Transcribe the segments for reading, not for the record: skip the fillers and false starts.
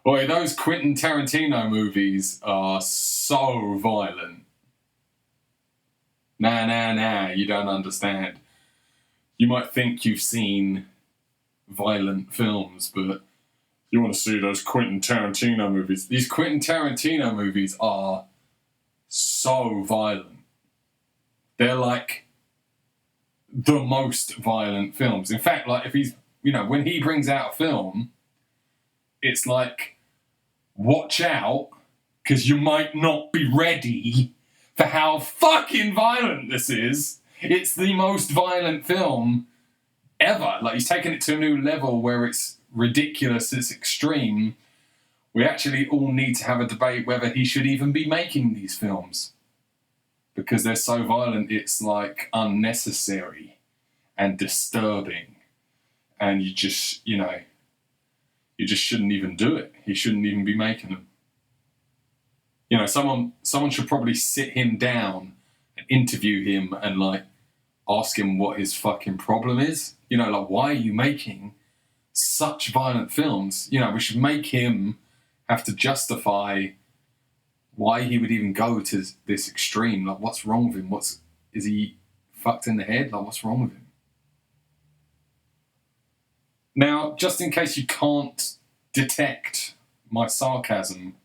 Boy, those Quentin Tarantino movies are so violent. Nah, you don't understand. You might think you've seen violent films, but you want to see those Quentin Tarantino movies. These Quentin Tarantino movies are so violent. They're like the most violent films. In fact, like if he's, when he brings out a film, it's like, watch out, because you might not be ready for how fucking violent this is. It's the most violent film ever. Like, he's taken it to a new level where it's ridiculous, it's extreme. We actually all need to have a debate whether he should even be making these films. Because they're so violent, it's like unnecessary and disturbing. And you just shouldn't even do it. He shouldn't even be making them. Someone should probably sit him down and interview him and like ask him what his fucking problem is. Like, why are you making such violent films? We should make him have to justify why he would even go to this extreme. Like, what's wrong with him? Is he fucked in the head? Like, what's wrong with him? Now, just in case you can't detect my sarcasm,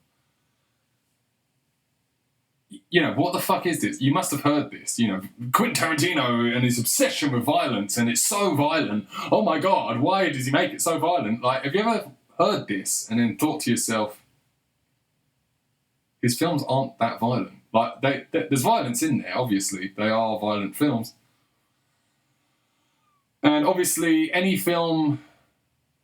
what the fuck is this? You must have heard this. Quentin Tarantino and his obsession with violence, and it's so violent. Oh my God, why does he make it so violent? Like, have you ever heard this and then thought to yourself, his films aren't that violent? Like, there's violence in there, obviously. They are violent films. And obviously, any film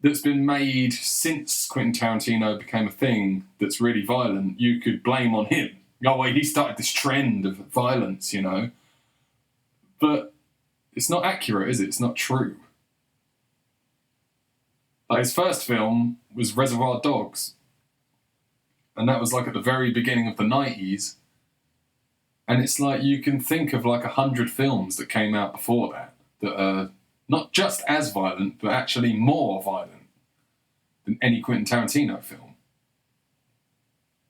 that's been made since Quentin Tarantino became a thing that's really violent, you could blame on him. Oh, well, he started this trend of violence, But it's not accurate, is it? It's not true. Like, his first film was Reservoir Dogs. And that was like at the very beginning of the 90s. And it's like you can think of like 100 films that came out before that are not just as violent, but actually more violent than any Quentin Tarantino film.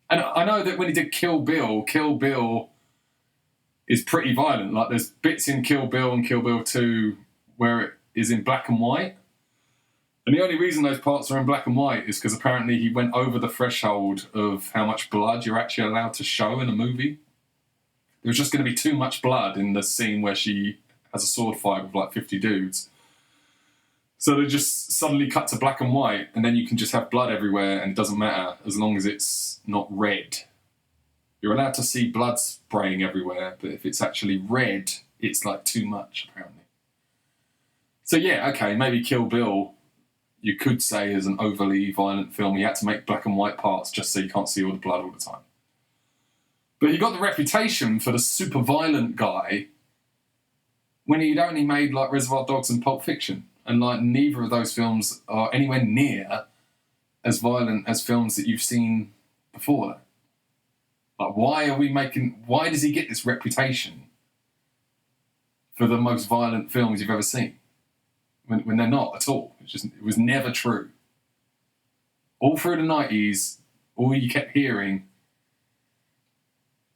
And I know that when he did Kill Bill is pretty violent. Like, there's bits in Kill Bill and Kill Bill 2 where it is in black and white. And the only reason those parts are in black and white is because apparently he went over the threshold of how much blood you're actually allowed to show in a movie. There was just going to be too much blood in the scene where she has a sword fight with like 50 dudes. So they just suddenly cut to black and white, and then you can just have blood everywhere, and it doesn't matter as long as it's not red. You're allowed to see blood spraying everywhere, but if it's actually red, it's like too much, apparently. So yeah, okay, maybe Kill Bill, you could say, is an overly violent film. He had to make black and white parts just so you can't see all the blood all the time. But he got the reputation for the super violent guy when he'd only made like Reservoir Dogs and Pulp Fiction. And like, neither of those films are anywhere near as violent as films that you've seen before that. Like, why does he get this reputation for the most violent films you've ever seen? When they're not at all. It was never true. All through the 90s, all you kept hearing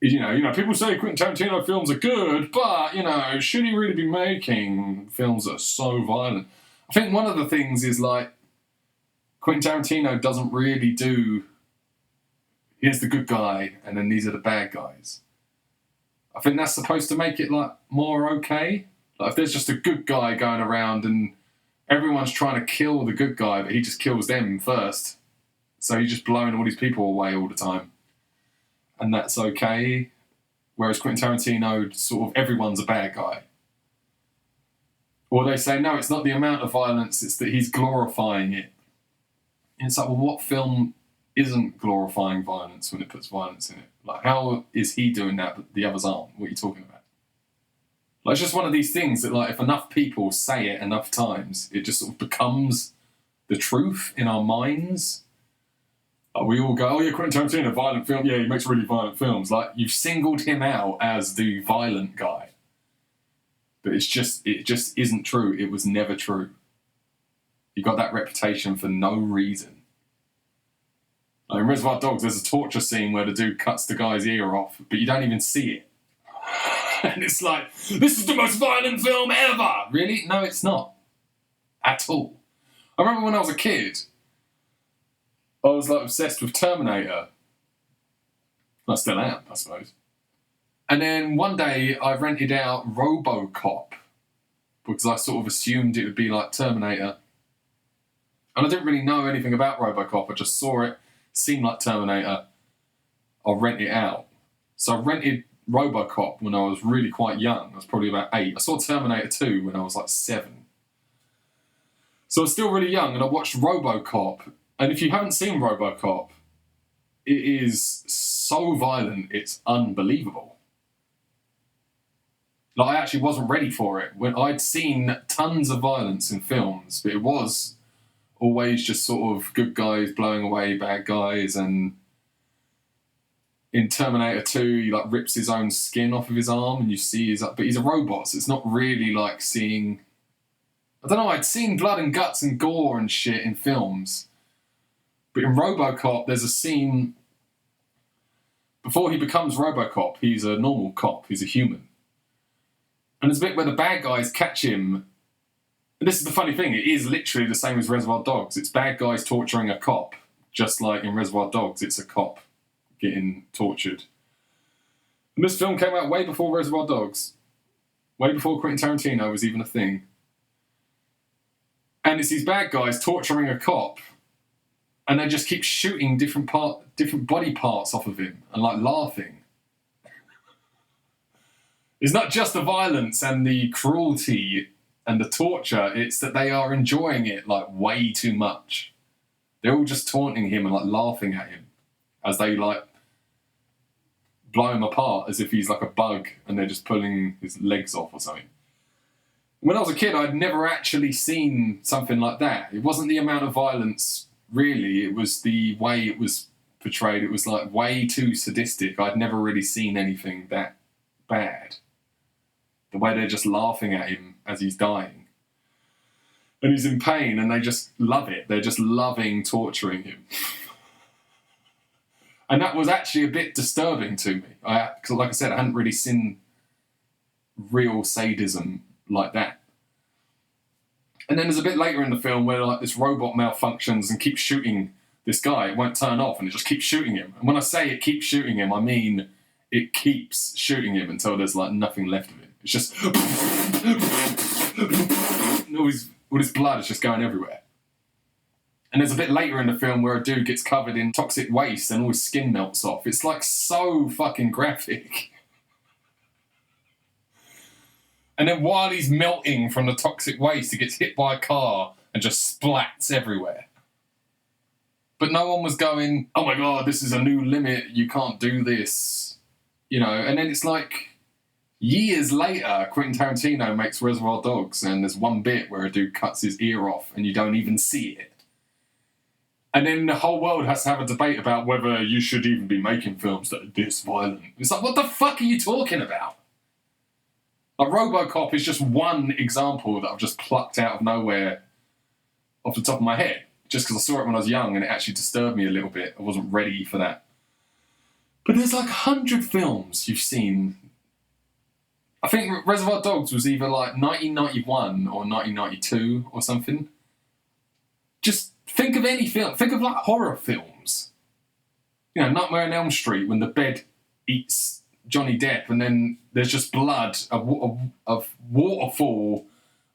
is, people say Quentin Tarantino films are good, but, should he really be making films that are so violent? I think one of the things is, like, Quentin Tarantino doesn't really do, here's the good guy, and then these are the bad guys. I think that's supposed to make it, like, more okay. Like, if there's just a good guy going around and everyone's trying to kill the good guy, but he just kills them first. So he's just blowing all these people away all the time. And that's okay. Whereas Quentin Tarantino, sort of, everyone's a bad guy. Or they say, no, it's not the amount of violence, it's that he's glorifying it. And it's like, well, what film isn't glorifying violence when it puts violence in it? Like, how is he doing that, but the others aren't? What are you talking about? Like, it's just one of these things that, like, if enough people say it enough times, it just sort of becomes the truth in our minds. Like, we all go, oh yeah, Quentin Tarantino, violent film. Yeah, he makes really violent films. Like, you've singled him out as the violent guy. But it just isn't true. It was never true. He got that reputation for no reason. Like in Reservoir Dogs, there's a torture scene where the dude cuts the guy's ear off, but you don't even see it. And it's like, this is the most violent film ever! Really? No, it's not. At all. I remember when I was a kid, I was like obsessed with Terminator. I still am, I suppose. And then one day I rented out RoboCop because I sort of assumed it would be like Terminator. And I didn't really know anything about RoboCop. I just saw it, seemed like Terminator. I'll rent it out. So I rented RoboCop when I was really quite young. I was probably about 8. I saw Terminator 2 when I was like 7. So I was still really young and I watched RoboCop. And if you haven't seen RoboCop, it is so violent, it's unbelievable. Like, I actually wasn't ready for it. When I'd seen tons of violence in films, but it was always just sort of good guys blowing away bad guys. And in Terminator 2, he like rips his own skin off of his arm and you see his... But he's a robot, so it's not really like seeing... I don't know, I'd seen blood and guts and gore and shit in films. But in RoboCop, there's a scene... Before he becomes RoboCop, he's a normal cop, he's a human. And there's a bit where the bad guys catch him. And this is the funny thing, it is literally the same as Reservoir Dogs. It's bad guys torturing a cop, just like in Reservoir Dogs, it's a cop getting tortured. And this film came out way before Reservoir Dogs. Way before Quentin Tarantino was even a thing. And it's these bad guys torturing a cop, and they just keep shooting different body parts off of him and like laughing. It's not just the violence and the cruelty and the torture, it's that they are enjoying it like way too much. They're all just taunting him and like laughing at him as they like blow him apart as if he's like a bug and they're just pulling his legs off or something. When I was a kid, I'd never actually seen something like that. It wasn't the amount of violence, really. It was the way it was portrayed. It was like way too sadistic. I'd never really seen anything that bad. The way they're just laughing at him as he's dying. And he's in pain and they just love it. They're just loving torturing him. And that was actually a bit disturbing to me. Because like I said, I hadn't really seen real sadism like that. And then there's a bit later in the film where like this robot malfunctions and keeps shooting this guy. It won't turn off and it just keeps shooting him. And when I say it keeps shooting him, I mean it keeps shooting him until there's like nothing left of him. It's just... all this blood is just going everywhere. And there's a bit later in the film where a dude gets covered in toxic waste and all his skin melts off. It's like so fucking graphic. And then while he's melting from the toxic waste, he gets hit by a car and just splats everywhere. But no one was going, oh my God, this is a new limit, you can't do this. You know, and then it's like years later, Quentin Tarantino makes Reservoir Dogs and there's one bit where a dude cuts his ear off and you don't even see it. And then the whole world has to have a debate about whether you should even be making films that are this violent. It's like, what the fuck are you talking about? Like, RoboCop is just one example that I've just plucked out of nowhere off the top of my head. Just because I saw it when I was young and it actually disturbed me a little bit. I wasn't ready for that. But there's like 100 films you've seen. I think Reservoir Dogs was either like 1991 or 1992 or something. Just think of any film. Think of like horror films. You know, Nightmare on Elm Street when the bed eats Johnny Depp and then there's just blood, a waterfall,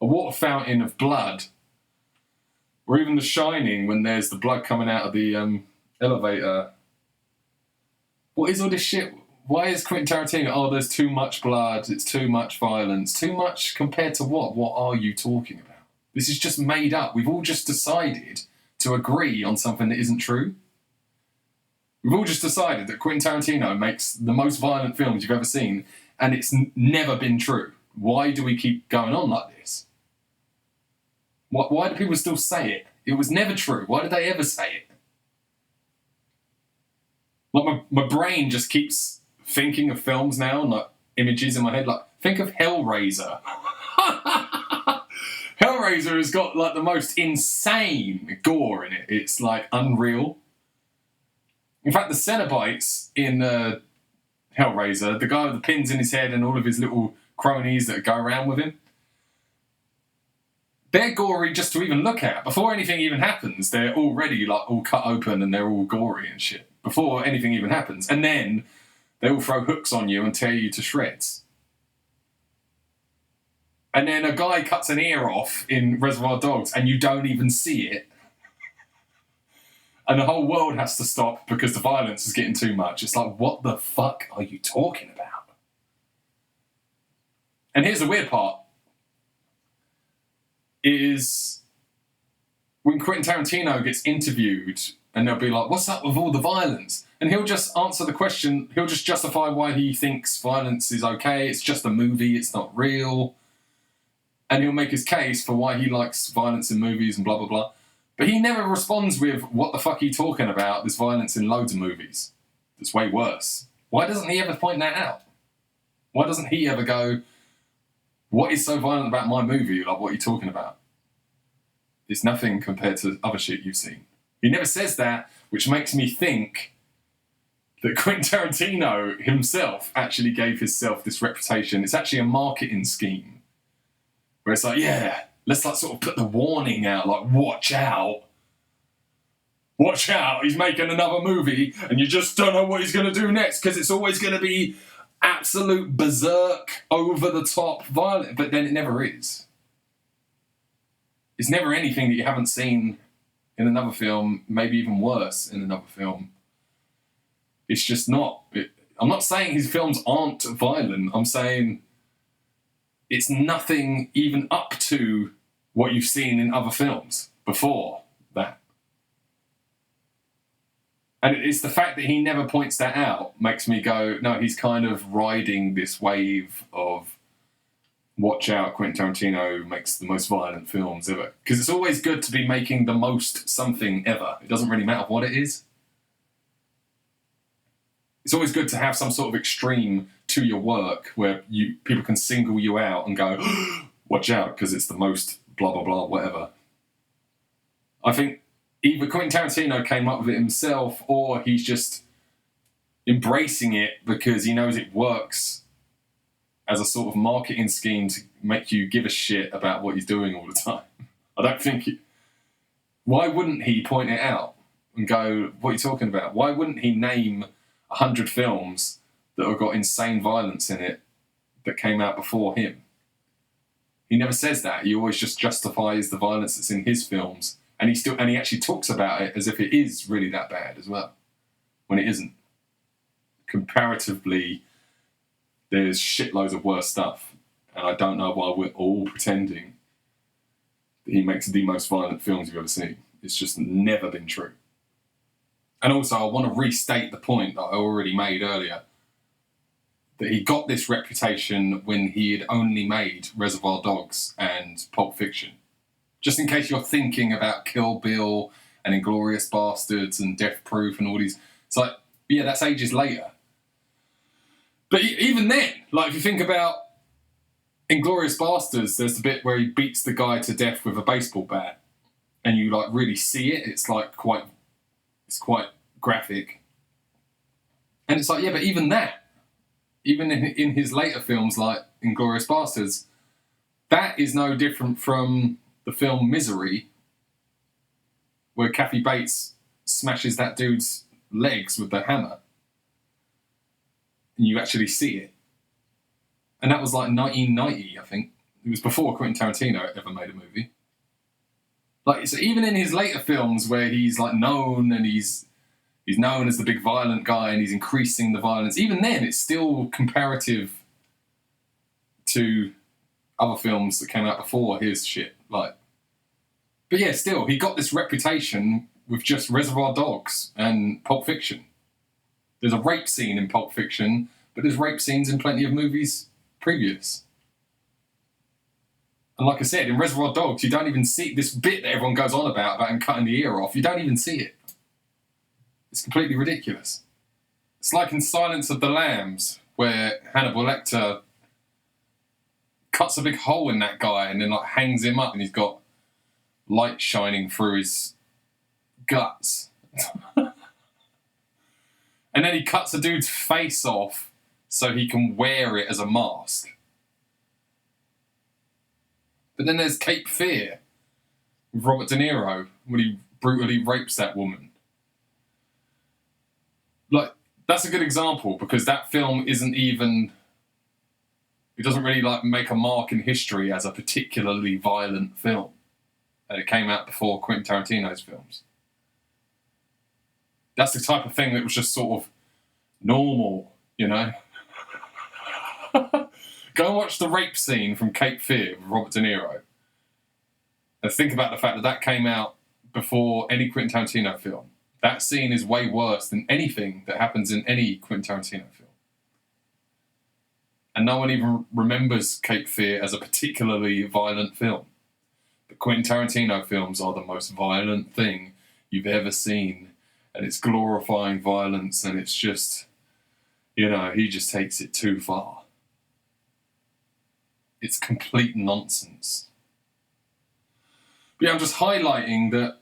a water fountain of blood. Or even The Shining when there's the blood coming out of the elevator. What is all this shit? Why is Quentin Tarantino, oh, there's too much blood, it's too much violence. Too much compared to what? What are you talking about? This is just made up. We've all just decided to agree on something that isn't true. We've all just decided that Quentin Tarantino makes the most violent films you've ever seen, and it's never been true. Why do we keep going on like this? Why do people still say it? It was never true. Why did they ever say it? Like my brain just keeps thinking of films now and like images in my head. Like, think of Hellraiser. Hellraiser has got like the most insane gore in it. It's like unreal. In fact, the Cenobites in Hellraiser, the guy with the pins in his head and all of his little cronies that go around with him, they're gory just to even look at. Before anything even happens, they're already like all cut open and they're all gory and shit. Before anything even happens. And then they all throw hooks on you and tear you to shreds. And then a guy cuts an ear off in Reservoir Dogs and you don't even see it. And the whole world has to stop because the violence is getting too much. It's like, what the fuck are you talking about? And here's the weird part. Is when Quentin Tarantino gets interviewed and they'll be like, what's up with all the violence? And he'll just answer the question, he'll just justify why he thinks violence is okay, it's just a movie, it's not real. And he'll make his case for why he likes violence in movies and blah, blah, blah. But he never responds with, what the fuck are you talking about? There's violence in loads of movies. It's way worse. Why doesn't he ever point that out? Why doesn't he ever go, what is so violent about my movie? Like, what are you talking about? It's nothing compared to other shit you've seen. He never says that, which makes me think that Quentin Tarantino himself actually gave himself this reputation. It's actually a marketing scheme. Where it's like, yeah, let's like sort of put the warning out, like, watch out. Watch out, he's making another movie and you just don't know what he's going to do next because it's always going to be absolute berserk, over-the-top violent, but then it never is. It's never anything that you haven't seen in another film, maybe even worse in another film. It's just not. I'm not saying his films aren't violent. I'm saying it's nothing even up to what you've seen in other films before that. And it's the fact that he never points that out makes me go, no, he's kind of riding this wave of watch out, Quentin Tarantino makes the most violent films ever. Because it's always good to be making the most something ever. It doesn't really matter what it is. It's always good to have some sort of extreme to your work where people can single you out and go, watch out, because it's the most blah, blah, blah, whatever. I think either Quentin Tarantino came up with it himself or he's just embracing it because he knows it works as a sort of marketing scheme to make you give a shit about what he's doing all the time. I don't think why wouldn't he point it out and go, what are you talking about? Why wouldn't he name 100 films that have got insane violence in it that came out before him? He never says that. He always just justifies the violence that's in his films. And he actually talks about it as if it is really that bad as well, when it isn't. Comparatively, there's shitloads of worse stuff, and I don't know why we're all pretending that he makes the most violent films you've ever seen. It's just never been true. And also, I want to restate the point that I already made earlier, that he got this reputation when he had only made Reservoir Dogs and Pulp Fiction. Just in case you're thinking about Kill Bill and Inglourious Bastards and Death Proof and all these. It's like, yeah, that's ages later. But even then, like if you think about Inglourious Bastards, there's the bit where he beats the guy to death with a baseball bat. And you like really see it. It's like quite graphic. And it's like, yeah, but even that, even in his later films like Inglourious Bastards, that is no different from the film Misery, where Kathy Bates smashes that dude's legs with the hammer. And you actually see it. And that was like 1990, I think. It was before Quentin Tarantino ever made a movie. Like, so even in his later films where he's like known and he's known as the big violent guy and he's increasing the violence, even then it's still comparative to other films that came out before his shit. Like, but yeah, still, he got this reputation with just Reservoir Dogs and Pulp Fiction. There's a rape scene in Pulp Fiction, but there's rape scenes in plenty of movies previous. And like I said, in Reservoir Dogs, you don't even see this bit that everyone goes on about him cutting the ear off. You don't even see it. It's completely ridiculous. It's like in Silence of the Lambs, where Hannibal Lecter cuts a big hole in that guy and then like hangs him up and he's got light shining through his guts. And then he cuts a dude's face off so he can wear it as a mask. But then there's Cape Fear with Robert De Niro when he brutally rapes that woman. Like, that's a good example because that film isn't even... It doesn't really like make a mark in history as a particularly violent film. And it came out before Quentin Tarantino's films. That's the type of thing that was just sort of normal, you know? Go and watch the rape scene from Cape Fear with Robert De Niro. And think about the fact that that came out before any Quentin Tarantino film. That scene is way worse than anything that happens in any Quentin Tarantino film. And no one even remembers Cape Fear as a particularly violent film. But Quentin Tarantino films are the most violent thing you've ever seen. And it's glorifying violence, and it's just, you know, he just takes it too far. It's complete nonsense. But yeah, I'm just highlighting that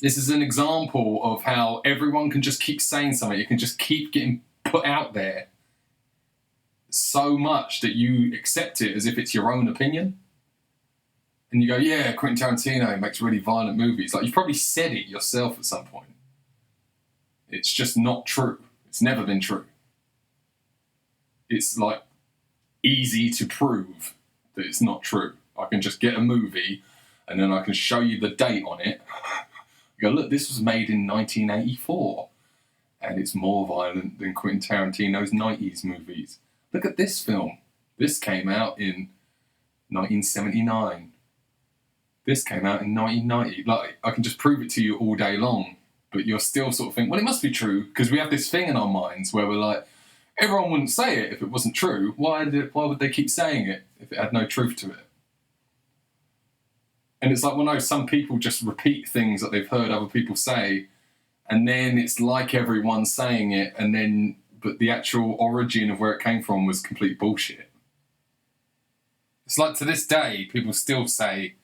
this is an example of how everyone can just keep saying something. It can just keep getting put out there so much that you accept it as if it's your own opinion. And you go, yeah, Quentin Tarantino makes really violent movies. Like, you've probably said it yourself at some point. It's just not true. It's never been true. It's like easy to prove that it's not true. I can just get a movie and then I can show you the date on it. You go, look, this was made in 1984 and it's more violent than Quentin Tarantino's 90s movies. Look at this film. This came out in 1979. This came out in 1990. Like, I can just prove it to you all day long. But you're still sort of thinking, well, it must be true, because we have this thing in our minds where we're like, everyone wouldn't say it if it wasn't true. Why would they keep saying it if it had no truth to it? And it's like, well, no, some people just repeat things that they've heard other people say, and then it's like everyone's saying it, but the actual origin of where it came from was complete bullshit. It's like, to this day, people still say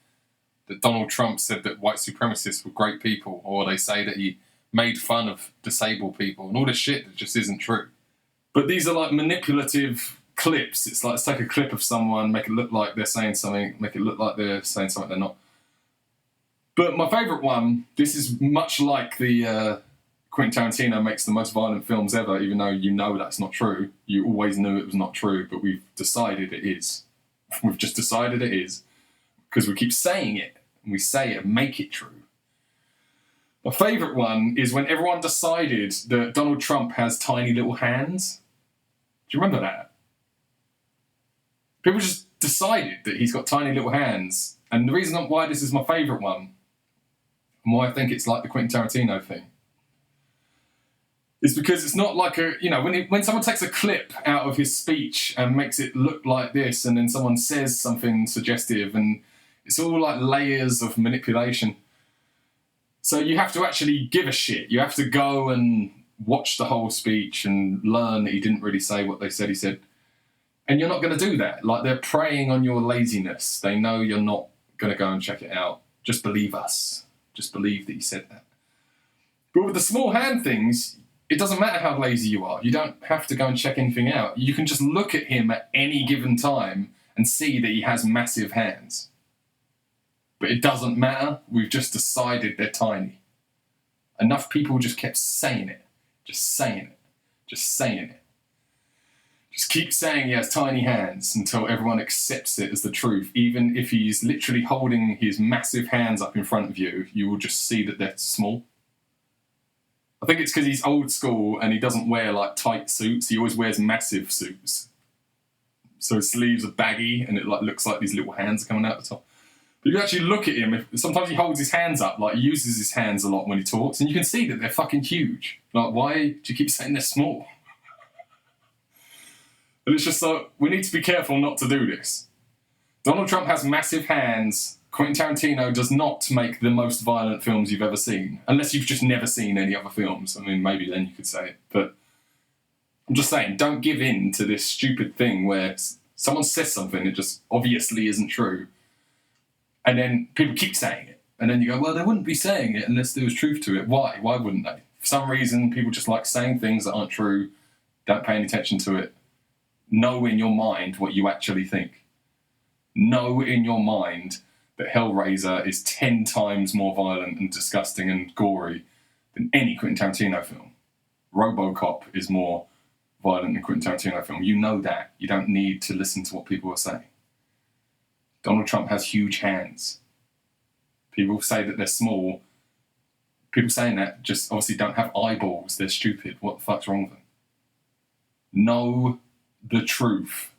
that Donald Trump said that white supremacists were great people, or they say that he made fun of disabled people, and all this shit that just isn't true. But these are like manipulative clips. It's like, let's take a clip of someone, make it look like they're saying something, make it look like they're saying something they're not. But my favourite one, this is much like the Quentin Tarantino makes the most violent films ever, even though you know that's not true. You always knew it was not true, but we've decided it is. We've just decided it is, because we keep saying it. And we say it and make it true. My favourite one is when everyone decided that Donald Trump has tiny little hands. Do you remember that? People just decided that he's got tiny little hands. And the reason why this is my favourite one, and why I think it's like the Quentin Tarantino thing, is because it's not like when someone takes a clip out of his speech and makes it look like this, and then someone says something suggestive, and it's all like layers of manipulation. So you have to actually give a shit. You have to go and watch the whole speech and learn that he didn't really say what they said he said. And you're not going to do that. Like, they're preying on your laziness. They know you're not going to go and check it out. Just believe us. Just believe that he said that. But with the small hand things, it doesn't matter how lazy you are. You don't have to go and check anything out. You can just look at him at any given time and see that he has massive hands. But it doesn't matter. We've just decided they're tiny. Enough people just kept saying it. Just saying it. Just saying it. Just keep saying he has tiny hands until everyone accepts it as the truth. Even if he's literally holding his massive hands up in front of you, you will just see that they're small. I think it's because he's old school and he doesn't wear like tight suits. He always wears massive suits. So his sleeves are baggy and it like looks like these little hands are coming out the top. But you actually look at him, sometimes he holds his hands up, like he uses his hands a lot when he talks, and you can see that they're fucking huge. Like, why do you keep saying they're small? And it's just like, we need to be careful not to do this. Donald Trump has massive hands. Quentin Tarantino does not make the most violent films you've ever seen. Unless you've just never seen any other films. I mean, maybe then you could say it. But I'm just saying, don't give in to this stupid thing where someone says something that just obviously isn't true. And then people keep saying it. And then you go, well, they wouldn't be saying it unless there was truth to it. Why? Why wouldn't they? For some reason, people just like saying things that aren't true, don't pay any attention to it. Know in your mind what you actually think. Know in your mind that Hellraiser is 10 times more violent and disgusting and gory than any Quentin Tarantino film. RoboCop is more violent than Quentin Tarantino film. You know that. You don't need to listen to what people are saying. Donald Trump has huge hands. People say that they're small. People saying that just obviously don't have eyeballs. They're stupid. What the fuck's wrong with them? Know the truth.